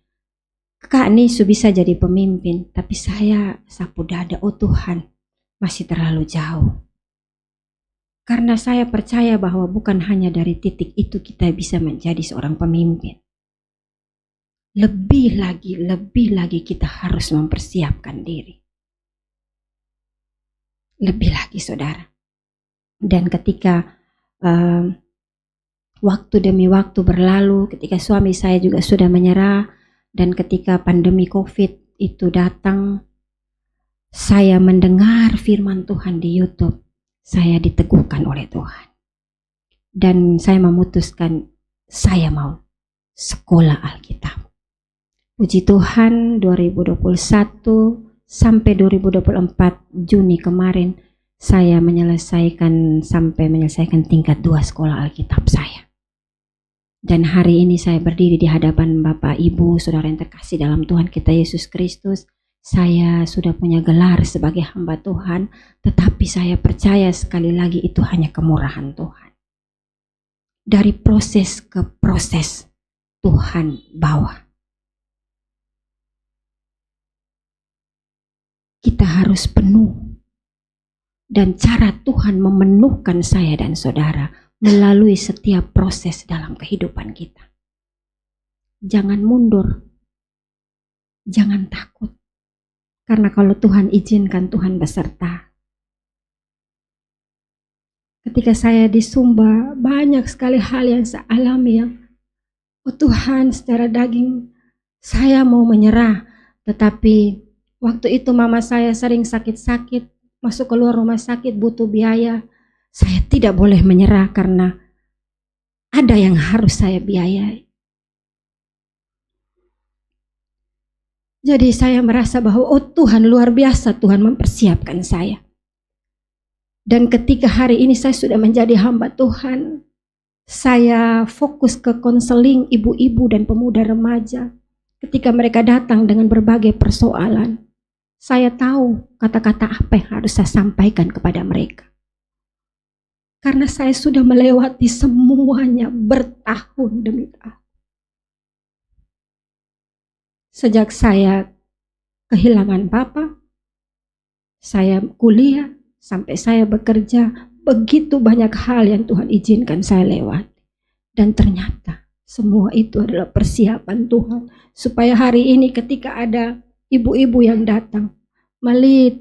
Kak Nisu bisa jadi pemimpin, tapi saya sapu dada, oh Tuhan, masih terlalu jauh. Karena saya percaya bahwa bukan hanya dari titik itu kita bisa menjadi seorang pemimpin. Lebih lagi kita harus mempersiapkan diri. Lebih lagi saudara. Dan ketika waktu demi waktu berlalu, ketika suami saya juga sudah menyerah, dan ketika pandemi COVID itu datang, saya mendengar firman Tuhan di YouTube, saya diteguhkan oleh Tuhan. Dan saya memutuskan, saya mau sekolah Alkitab. Puji Tuhan, 2021 sampai 2024 Juni kemarin, saya menyelesaikan tingkat 2 sekolah Alkitab saya. Dan hari ini saya berdiri di hadapan Bapak, Ibu, Saudara yang terkasih dalam Tuhan kita Yesus Kristus. Saya sudah punya gelar sebagai hamba Tuhan, tetapi saya percaya sekali lagi itu hanya kemurahan Tuhan. Dari proses ke proses, Tuhan bawa. Kita harus penuh. Dan cara Tuhan memenuhkan saya dan saudara melalui setiap proses dalam kehidupan kita. Jangan mundur. Jangan takut. Karena kalau Tuhan izinkan, Tuhan beserta. Ketika saya di Sumba, banyak sekali hal yang saya alami yang, oh Tuhan, secara daging saya mau menyerah. Tetapi waktu itu mama saya sering sakit-sakit, masuk keluar rumah sakit, butuh biaya. Saya tidak boleh menyerah karena ada yang harus saya biayai. Jadi saya merasa bahwa oh Tuhan luar biasa, Tuhan mempersiapkan saya. Dan ketika hari ini saya sudah menjadi hamba Tuhan, saya fokus ke konseling ibu-ibu dan pemuda remaja. Ketika mereka datang dengan berbagai persoalan, saya tahu kata-kata apa yang harus saya sampaikan kepada mereka. Karena saya sudah melewati semuanya bertahun demi tahun. Sejak saya kehilangan papa, saya kuliah, sampai saya bekerja, begitu banyak hal yang Tuhan izinkan saya lewati. Dan ternyata semua itu adalah persiapan Tuhan. Supaya hari ini ketika ada ibu-ibu yang datang, Malit,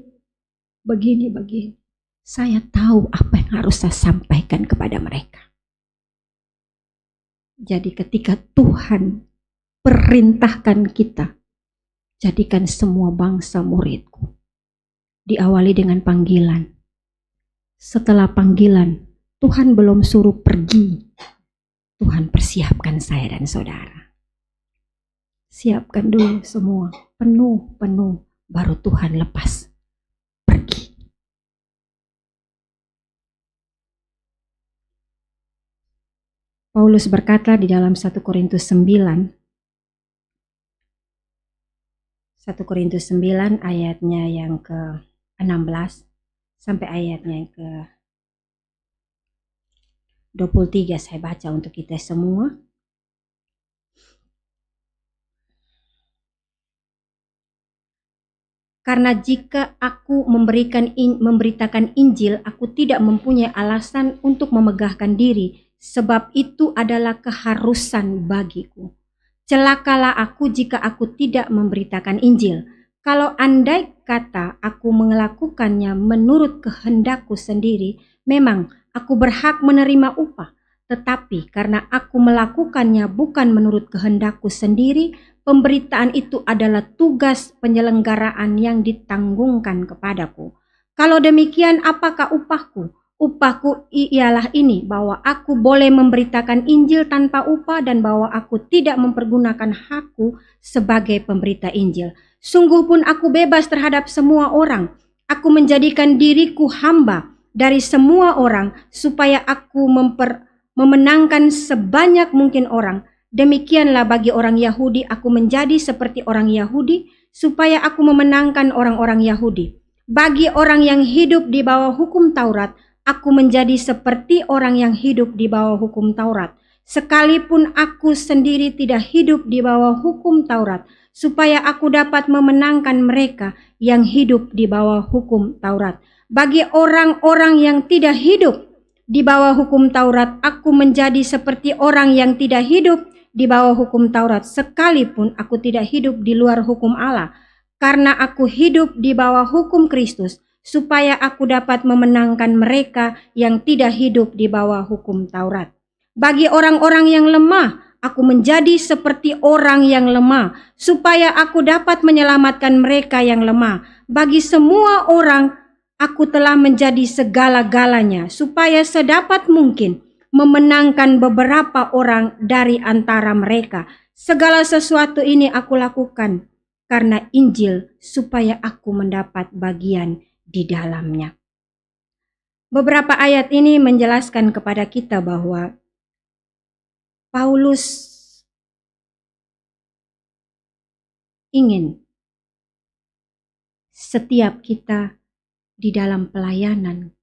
begini-begini. Saya tahu apa yang harus saya sampaikan kepada mereka. Jadi ketika Tuhan perintahkan kita, jadikan semua bangsa muridku. Diawali dengan panggilan. Setelah panggilan, Tuhan belum suruh pergi. Tuhan persiapkan saya dan saudara. Siapkan dulu semua, penuh, baru Tuhan lepas, pergi. Paulus berkata di dalam 1 Korintus 9 ayatnya yang ke-16 sampai ayatnya yang ke-23, saya baca untuk kita semua. Karena jika aku memberitakan Injil, aku tidak mempunyai alasan untuk memegahkan diri, sebab itu adalah keharusan bagiku. Celakalah aku jika aku tidak memberitakan Injil. Kalau andai kata aku melakukannya menurut kehendakku sendiri, memang aku berhak menerima upah. Tetapi karena aku melakukannya bukan menurut kehendakku sendiri, pemberitaan itu adalah tugas penyelenggaraan yang ditanggungkan kepadaku. Kalau demikian, apakah upahku? Upahku ialah ini, bahwa aku boleh memberitakan Injil tanpa upah dan bahwa aku tidak mempergunakan hakku sebagai pemberita Injil. Sungguh pun aku bebas terhadap semua orang. Aku menjadikan diriku hamba dari semua orang supaya aku memenangkan sebanyak mungkin orang. Demikianlah bagi orang Yahudi, aku menjadi seperti orang Yahudi supaya aku memenangkan orang-orang Yahudi. Bagi orang yang hidup di bawah hukum Taurat, aku menjadi seperti orang yang hidup di bawah hukum Taurat. Sekalipun aku sendiri tidak hidup di bawah hukum Taurat, supaya aku dapat memenangkan mereka yang hidup di bawah hukum Taurat. Bagi orang-orang yang tidak hidup di bawah hukum Taurat, aku menjadi seperti orang yang tidak hidup di bawah hukum Taurat, sekalipun aku tidak hidup di luar hukum Allah. Karena aku hidup di bawah hukum Kristus, supaya aku dapat memenangkan mereka yang tidak hidup di bawah hukum Taurat. Bagi orang-orang yang lemah, aku menjadi seperti orang yang lemah, supaya aku dapat menyelamatkan mereka yang lemah. Bagi semua orang, aku telah menjadi segala-galanya, supaya sedapat mungkin memenangkan beberapa orang dari antara mereka. Segala sesuatu ini aku lakukan karena Injil, supaya aku mendapat bagian di dalamnya. Beberapa ayat ini menjelaskan kepada kita bahwa Paulus ingin setiap kita di dalam pelayanan,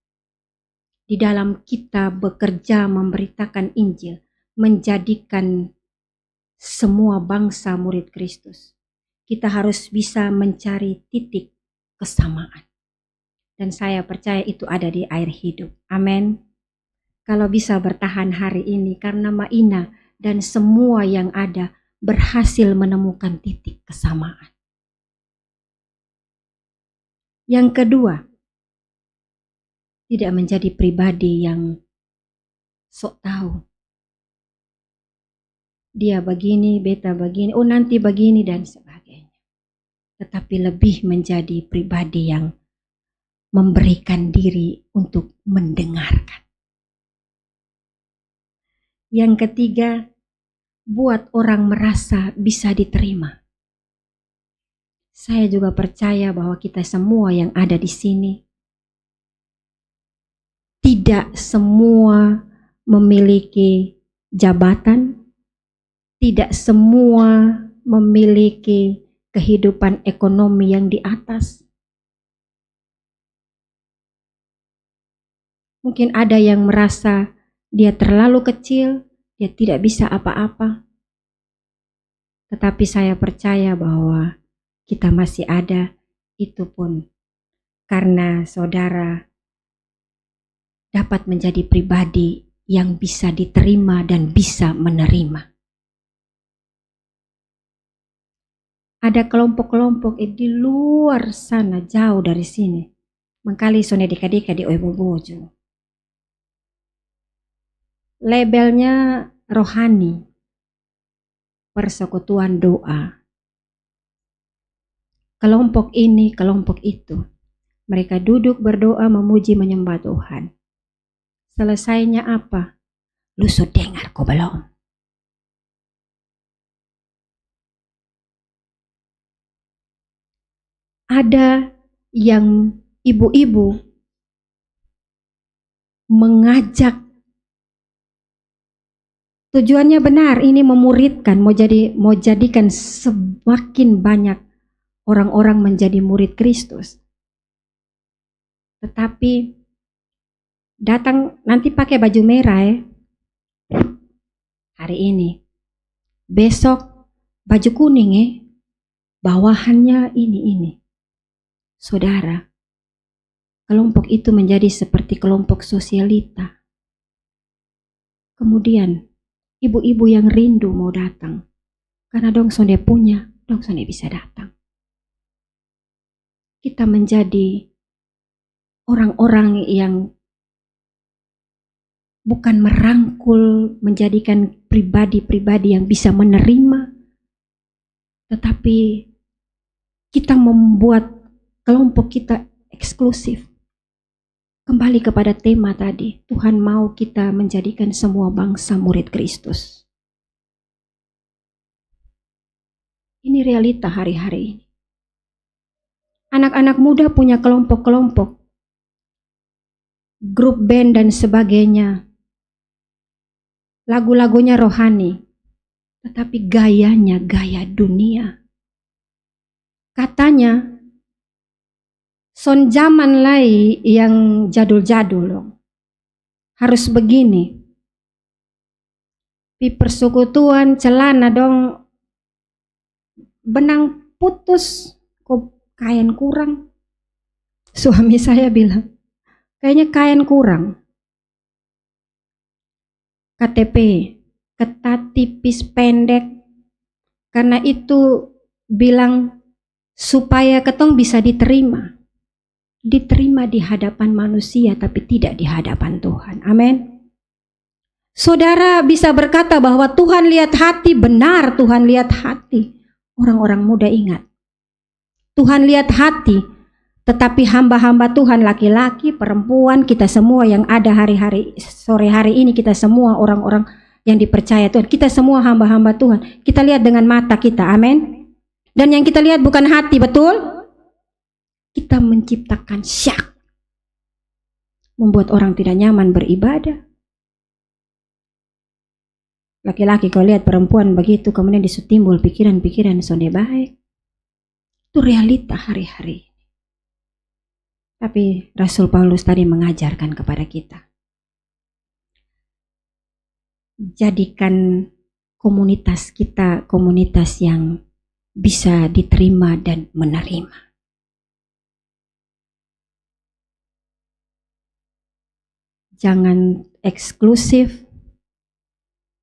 di dalam kita bekerja memberitakan Injil, menjadikan semua bangsa murid Kristus. Kita harus bisa mencari titik kesamaan. Dan saya percaya itu ada di air hidup. Amin. Kalau bisa bertahan hari ini karena Maina dan semua yang ada berhasil menemukan titik kesamaan. Yang kedua, tidak menjadi pribadi yang sok tahu. Dia begini, beta begini, oh nanti begini dan sebagainya. Tetapi lebih menjadi pribadi yang memberikan diri untuk mendengarkan. Yang ketiga, buat orang merasa bisa diterima. Saya juga percaya bahwa kita semua yang ada di sini tidak semua memiliki jabatan, tidak semua memiliki kehidupan ekonomi yang di atas. Mungkin ada yang merasa dia terlalu kecil, dia tidak bisa apa-apa. Tetapi saya percaya bahwa kita masih ada, itu pun karena saudara dapat menjadi pribadi yang bisa diterima dan bisa menerima. Ada kelompok-kelompok di luar sana, jauh dari sini. Mengkali sone dika-dika di Oebobojo. Labelnya rohani, persekutuan doa. Kelompok ini, kelompok itu. Mereka duduk berdoa memuji menyembah Tuhan. Selesainya apa? Lu so dengar kok belum? Ada yang ibu-ibu mengajak, tujuannya benar, ini memuridkan, mau jadikan semakin banyak orang-orang menjadi murid Kristus. Tetapi datang nanti pakai baju merah ya, hari ini. Besok baju kuning ya, bawahannya ini. Saudara, kelompok itu menjadi seperti kelompok sosialita. Kemudian ibu-ibu yang rindu mau datang, karena dong sonde punya, dong sonde bisa datang. Kita menjadi orang-orang yang bukan merangkul, menjadikan pribadi-pribadi yang bisa menerima, tetapi kita membuat kelompok kita eksklusif. Kembali kepada tema tadi, Tuhan mau kita menjadikan semua bangsa murid Kristus. Ini realita hari-hari ini. Anak-anak muda punya kelompok-kelompok, grup band dan sebagainya. Lagu-lagunya rohani, tetapi gayanya gaya dunia. Katanya Son zaman lai yang jadul-jadul dong. Harus begini. Di persekutuan celana dong benang putus, kok kain kurang. Suami saya bilang, kayaknya kain kurang. KTP, ketat, tipis, pendek. Karena itu bilang supaya ketong bisa diterima. Diterima di hadapan manusia tapi tidak di hadapan Tuhan. Amin. Saudara bisa berkata bahwa Tuhan lihat hati, benar Tuhan lihat hati. Orang-orang muda ingat. Tuhan lihat hati, tetapi hamba-hamba Tuhan, laki-laki, perempuan, kita semua yang ada sore hari ini, kita semua orang-orang yang dipercaya Tuhan, kita semua hamba-hamba Tuhan, kita lihat dengan mata kita, amin. Dan yang kita lihat bukan hati, betul? Kita menciptakan syak, membuat orang tidak nyaman beribadah. Laki-laki kau lihat perempuan begitu, kemudian timbul pikiran-pikiran sonde baik. Itu realita hari-hari. Tapi Rasul Paulus tadi mengajarkan kepada kita. Jadikan komunitas kita komunitas yang bisa diterima dan menerima. Jangan eksklusif.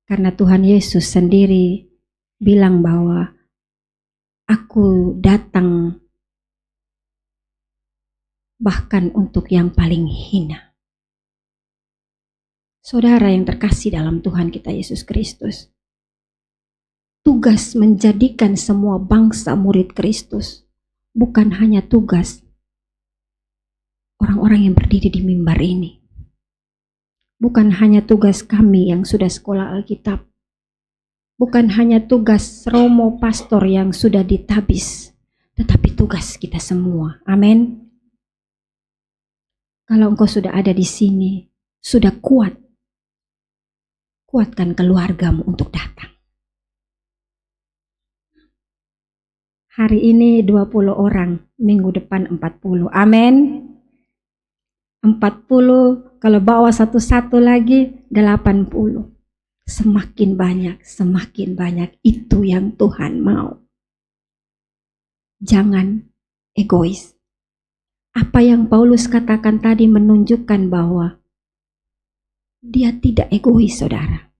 Karena Tuhan Yesus sendiri bilang bahwa aku datang bahkan untuk yang paling hina. Saudara yang terkasih dalam Tuhan kita Yesus Kristus, tugas menjadikan semua bangsa murid Kristus bukan hanya tugas orang-orang yang berdiri di mimbar ini. Bukan hanya tugas kami yang sudah sekolah Alkitab. Bukan hanya tugas romo pastor yang sudah ditabis. Tetapi tugas kita semua. Amin. Kalau engkau sudah ada di sini, sudah kuat. Kuatkan keluargamu untuk datang. Hari ini 20 orang, minggu depan 40. Amin. 40, kalau bawa satu-satu lagi 80. Semakin banyak, itu yang Tuhan mau. Jangan egois. Apa yang Paulus katakan tadi menunjukkan bahwa dia tidak egois, saudara.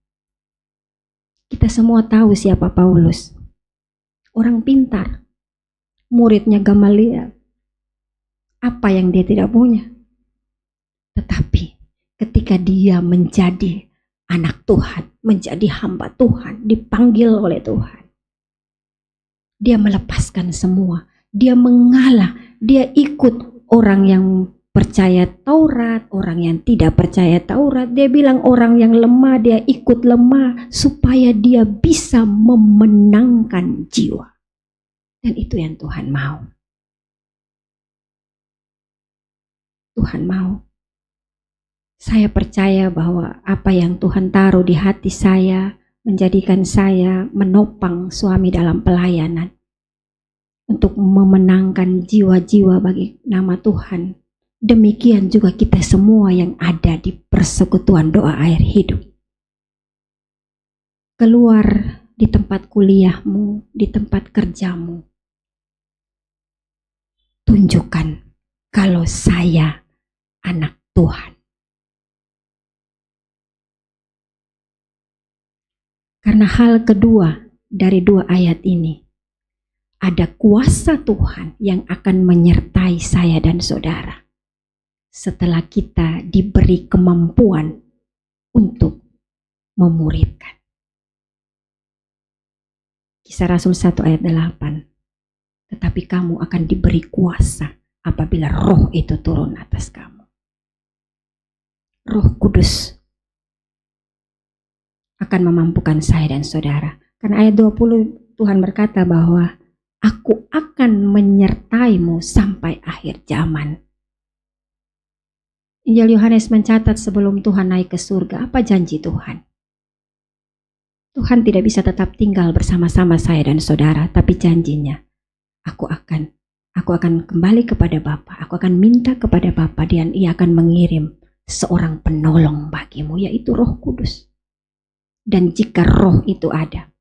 Kita semua tahu siapa Paulus. Orang pintar, muridnya Gamaliel. Apa yang dia tidak punya? Tetapi ketika dia menjadi anak Tuhan, menjadi hamba Tuhan, dipanggil oleh Tuhan, dia melepaskan semua. Dia mengalah, dia ikut orang yang percaya Taurat, orang yang tidak percaya Taurat. Dia bilang orang yang lemah, dia ikut lemah supaya dia bisa memenangkan jiwa. Dan itu yang Tuhan mau. Tuhan mau. Saya percaya bahwa apa yang Tuhan taruh di hati saya menjadikan saya menopang suami dalam pelayanan untuk memenangkan jiwa-jiwa bagi nama Tuhan. Demikian juga kita semua yang ada di persekutuan doa air hidup. Keluar di tempat kuliahmu, di tempat kerjamu. Tunjukkan kalau saya anak Tuhan. Karena hal kedua dari 2 ayat ini, ada kuasa Tuhan yang akan menyertai saya dan saudara setelah kita diberi kemampuan untuk memuridkan. Kisah Rasul 1 ayat 8. Tetapi kamu akan diberi kuasa apabila Roh itu turun atas kamu. Roh Kudus akan memampukan saya dan saudara. Karena ayat 20 Tuhan berkata bahwa aku akan menyertaimu sampai akhir zaman. Injil Yohanes mencatat sebelum Tuhan naik ke surga, apa janji Tuhan? Tuhan tidak bisa tetap tinggal bersama-sama saya dan saudara, tapi janjinya, aku akan aku akan kembali kepada Bapa, aku akan minta kepada Bapa dan Ia akan mengirim seorang penolong bagimu, yaitu Roh Kudus. Dan jika roh itu ada,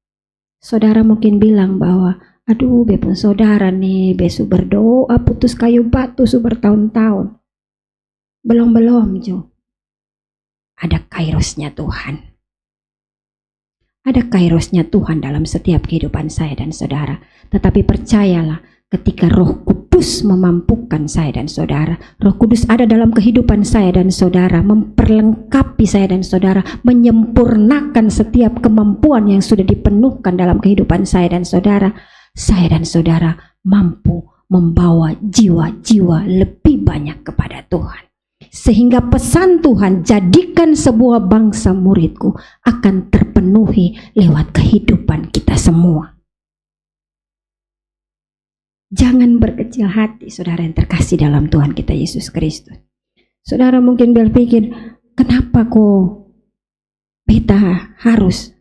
saudara mungkin bilang bahwa, aduh bepun saudara nih, besu berdoa putus kayu batu su bertahun-tahun. Belum Jo. Ada kairosnya Tuhan. Ada kairosnya Tuhan dalam setiap kehidupan saya dan saudara. Tetapi percayalah, ketika Roh Kudus memampukan saya dan saudara, Roh Kudus ada dalam kehidupan saya dan saudara, memperlengkapi saya dan saudara, menyempurnakan setiap kemampuan yang sudah dipenuhkan dalam kehidupan saya dan saudara mampu membawa jiwa-jiwa lebih banyak kepada Tuhan. Sehingga pesan Tuhan, jadikan sebuah bangsa muridku, akan terpenuhi lewat kehidupan kita semua. Jangan berkecil hati, saudara yang terkasih dalam Tuhan kita Yesus Kristus. Saudara mungkin berpikir, kenapa kok beta harus?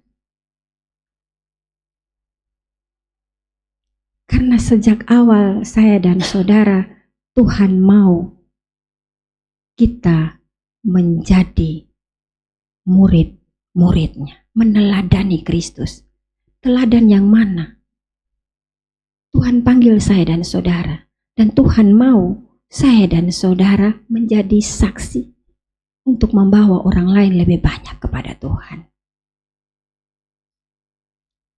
Karena sejak awal saya dan saudara, Tuhan mau kita menjadi murid-muridnya, meneladani Kristus. Teladan yang mana? Tuhan panggil saya dan saudara, dan Tuhan mau saya dan saudara menjadi saksi untuk membawa orang lain lebih banyak kepada Tuhan.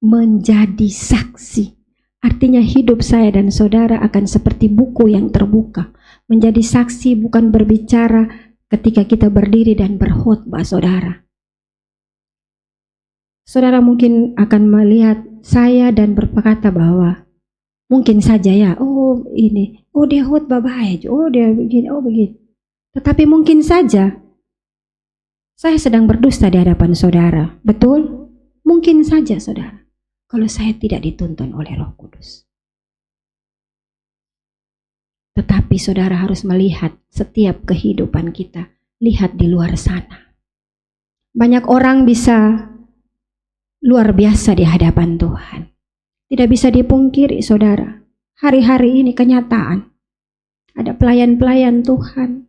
Menjadi saksi, artinya hidup saya dan saudara akan seperti buku yang terbuka. Menjadi saksi bukan berbicara ketika kita berdiri dan berkhotbah, saudara. Saudara mungkin akan melihat saya dan berkata bahwa mungkin saja ya, dia khotbah baik, dia begini, begitu. Tetapi mungkin saja saya sedang berdusta di hadapan saudara. Betul? Mungkin saja, saudara, kalau saya tidak dituntun oleh Roh Kudus. Tetapi saudara harus melihat setiap kehidupan kita, lihat di luar sana. Banyak orang bisa luar biasa di hadapan Tuhan. Tidak bisa dipungkiri, saudara. Hari-hari ini kenyataan. Ada pelayan-pelayan Tuhan,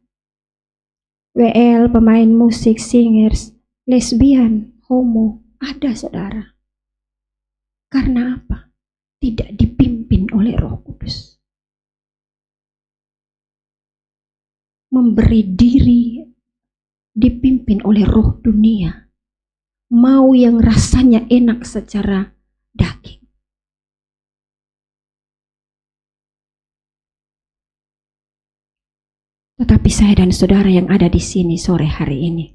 WL, pemain musik, singers, lesbian, homo, ada, saudara. Karena apa? Tidak dipimpin oleh Roh Kudus. Memberi diri dipimpin oleh roh dunia, mau yang rasanya enak secara daging. Tetapi saya dan saudara yang ada di sini sore hari ini,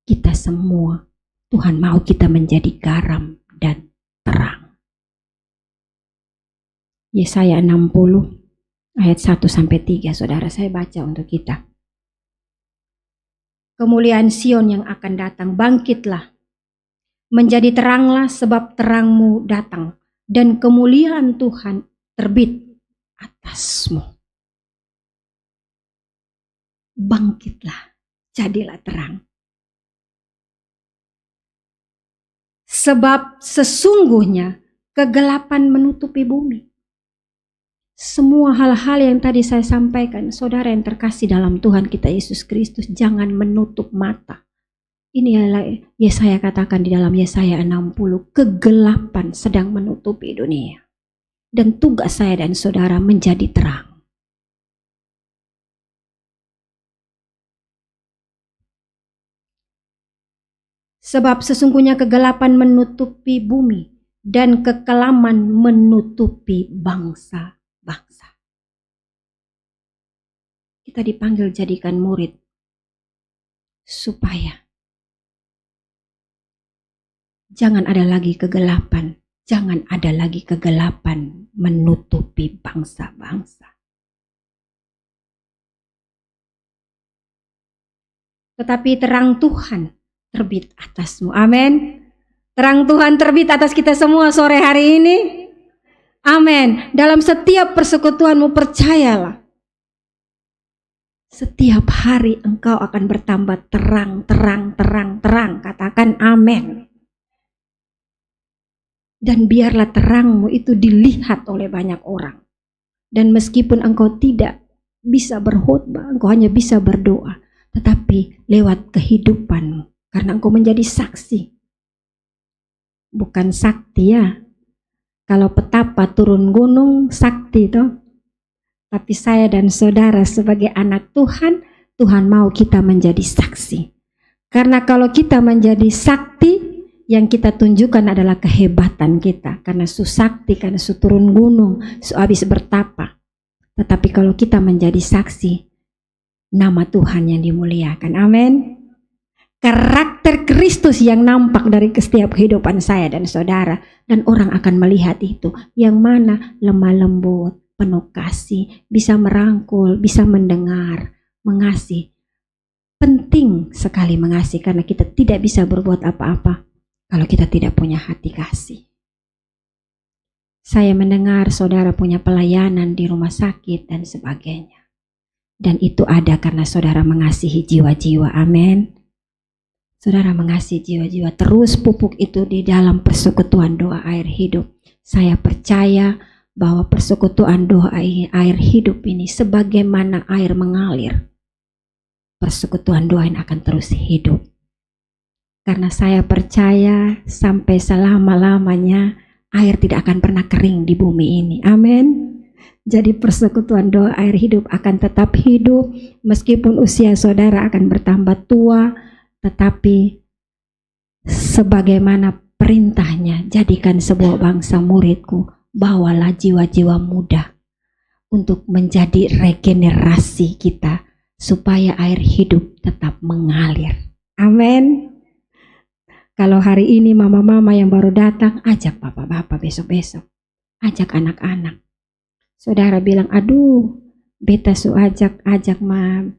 kita semua, Tuhan mau kita menjadi garam dan terang. Yesaya 60 ayat 1-3, saudara, saya baca untuk kita. Kemuliaan Sion yang akan datang, bangkitlah, menjadi teranglah sebab terangmu datang, dan kemuliaan Tuhan terbit atasmu. Bangkitlah, jadilah terang. Sebab sesungguhnya kegelapan menutupi bumi. Semua hal-hal yang tadi saya sampaikan, saudara yang terkasih dalam Tuhan kita Yesus Kristus, jangan menutup mata. Ini adalah Yesaya katakan di dalam Yesaya 60, kegelapan sedang menutupi dunia. Dan tugas saya dan saudara menjadi terang. Sebab sesungguhnya kegelapan menutupi bumi dan kekelaman menutupi bangsa. Kita dipanggil jadikan murid supaya jangan ada lagi kegelapan, jangan ada lagi kegelapan menutupi bangsa-bangsa. Tetapi terang Tuhan terbit atasmu. Amin. Terang Tuhan terbit atas kita semua sore hari ini. Amin. Dalam setiap persekutuanmu percayalah, setiap hari engkau akan bertambah terang. Katakan amin. Dan biarlah terangmu itu dilihat oleh banyak orang. Dan meskipun engkau tidak bisa berkhotbah, engkau hanya bisa berdoa, tetapi lewat kehidupanmu, karena engkau menjadi saksi. Bukan sakti ya. Kalau petapa turun gunung, sakti toh. Tapi saya dan saudara sebagai anak Tuhan, Tuhan mau kita menjadi saksi. Karena kalau kita menjadi sakti, yang kita tunjukkan adalah kehebatan kita. Karena su sakti, karena su turun gunung, su habis bertapa. Tetapi kalau kita menjadi saksi, nama Tuhan yang dimuliakan. Amin. Karakter Kristus yang nampak dari setiap kehidupan saya dan saudara. Dan orang akan melihat itu. Yang mana lemah lembut, penuh kasih, bisa merangkul, bisa mendengar, mengasihi. Penting sekali mengasihi karena kita tidak bisa berbuat apa-apa kalau kita tidak punya hati kasih. Saya mendengar saudara punya pelayanan di rumah sakit dan sebagainya. Dan itu ada karena saudara mengasihi jiwa-jiwa. Amin. Saudara mengasihi jiwa-jiwa. Terus pupuk itu di dalam persekutuan doa air hidup. Saya percaya bahwa persekutuan doa air hidup ini sebagaimana air mengalir. Persekutuan doa ini akan terus hidup. Karena saya percaya sampai selama-lamanya air tidak akan pernah kering di bumi ini. Amin. Jadi persekutuan doa air hidup akan tetap hidup meskipun usia saudara akan bertambah tua, tetapi sebagaimana perintahnya, jadikan sebuah bangsa muridku, bawalah jiwa-jiwa muda untuk menjadi regenerasi kita supaya air hidup tetap mengalir. Amin. Kalau hari ini mama-mama yang baru datang, ajak bapak-bapak besok-besok. Ajak anak-anak. Saudara bilang, aduh, beta ajak mam.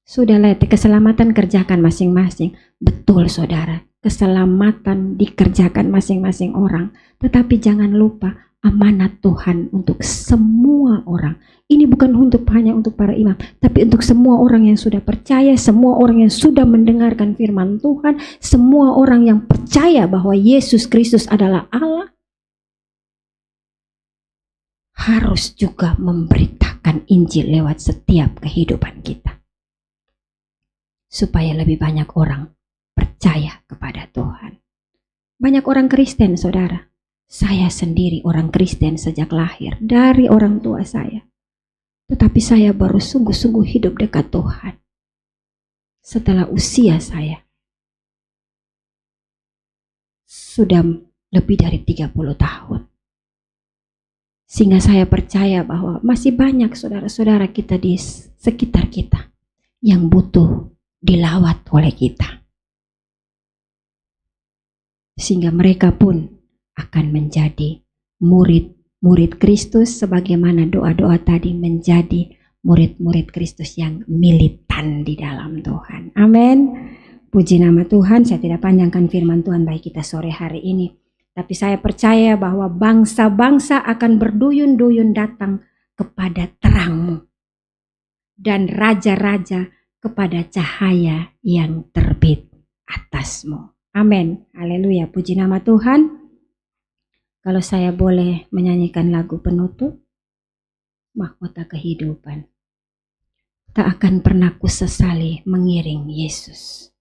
Sudahlah, keselamatan kerjakan masing-masing. Betul saudara, keselamatan dikerjakan masing-masing orang. Tetapi jangan lupa, amanat Tuhan untuk semua orang. Ini bukan hanya untuk para imam, tapi untuk semua orang yang sudah percaya, semua orang yang sudah mendengarkan firman Tuhan, semua orang yang percaya bahwa Yesus Kristus adalah Allah, harus juga memberitakan Injil lewat setiap kehidupan kita. Supaya lebih banyak orang percaya kepada Tuhan. Banyak orang Kristen, saudara. Saya sendiri orang Kristen sejak lahir, dari orang tua saya. Tetapi saya baru sungguh-sungguh hidup dekat Tuhan setelah usia saya sudah lebih dari 30 tahun. Sehingga saya percaya bahwa masih banyak saudara-saudara kita di sekitar kita yang butuh dilawat oleh kita. Sehingga mereka pun akan menjadi murid Kristus sebagaimana doa-doa tadi menjadi murid-murid Kristus yang militan di dalam Tuhan. Amin. Puji nama Tuhan. Saya tidak panjangkan firman Tuhan bagi kita sore hari ini. Tapi saya percaya bahwa bangsa-bangsa akan berduyun-duyun datang kepada terangmu. Dan raja-raja kepada cahaya yang terbit atasmu. Amin. Haleluya. Puji nama Tuhan. Kalau saya boleh menyanyikan lagu penutup, mahkota kehidupan. Tak akan pernah kusesali mengiring Yesus.